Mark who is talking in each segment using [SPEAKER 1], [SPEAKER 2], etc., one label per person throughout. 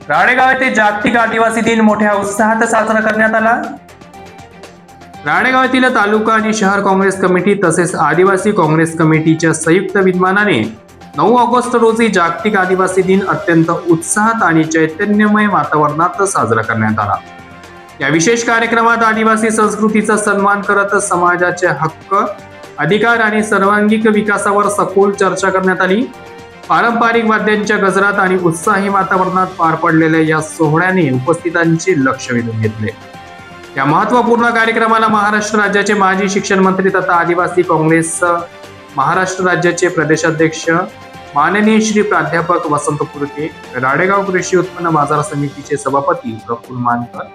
[SPEAKER 1] राळेगाव येथे जागतिक आदिवासी दिन मोठ्या उत्साहात साजरा करण्यात आला। राळेगाव येथील तालुका आणि शहर काँग्रेस कमिटी तसेच आदिवासी काँग्रेस कमिटीच्या संयुक्त विद्यमानाने 9 ऑगस्ट रोजी जागतिक आदिवासी दिन अत्यंत उत्साहात आणि चैतन्यमय वातावरणात साजरा करण्यात आला। या विशेष कार्यक्रमात आदिवासी संस्कृतीचा सन्मान करत समाजाचे हक्क, अधिकार आणि सर्वांगीण विकासावर सखोल चर्चा करण्यात आली। पारंपरिक वाद्यांच्या गजरात आणि उत्साही वातावरणात पार पडलेल्या या सोहळ्याने उपस्थितांचे लक्ष वेधून घेतले। या महत्त्वपूर्ण कार्यक्रमाला महाराष्ट्र राज्याचे माजी शिक्षण मंत्री तथा आदिवासी काँग्रेस महाराष्ट्र राज्याचे प्रदेशाध्यक्ष माननीय श्री प्राध्यापक वसंत पुरके, राळेगाव कृषी उत्पन्न बाजार समितीचे सभापती प्रफुल्ल मानकर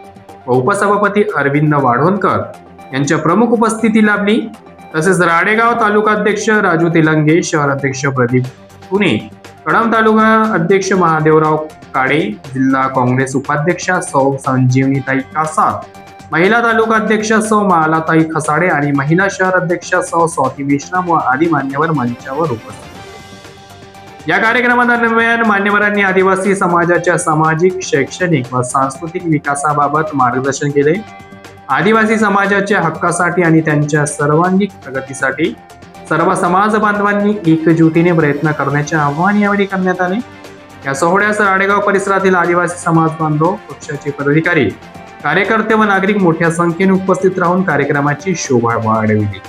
[SPEAKER 1] व उपसभापती अरविंद वाढवणकर यांच्या प्रमुख उपस्थिती लाभली। तसेच राळेगाव तालुकाध्यक्ष राजू तेलंगे, शहर अध्यक्ष प्रदीप पुणे, कळंब तालुका अध्यक्ष महादेवराव काळे, जिल्हा काँग्रेस उपाध्यक्षा सौ संजीवनीताई कासार, महिला तालुका अध्यक्ष सौ मालाताई खसाडे आणि महिला शहर अध्यक्षा सौ स्वाती मेश्राम व आदी मान्यवर मंचावर उपस्थित होते। या कार्यक्रमादरम्यान मान्यवरांनी आदिवासी समाजाच्या सामाजिक, शैक्षणिक व सांस्कृतिक विकासाबाबत मार्गदर्शन केले। आदिवासी समाजाच्या हक्कासाठी आणि त्यांच्या सर्वांगीण प्रगतीसाठी सर्व समाज बांधवांनी एकजुटीने प्रयत्न करण्याचे आवाहन यावेळी करण्यात आले। या सोहळ्यास राळेगाव परिसरातील आदिवासी समाज बांधव, पक्षाचे पदाधिकारी, कार्यकर्ते व नागरिक मोठ्या संख्येने उपस्थित राहून कार्यक्रमाची शोभा वाढविली।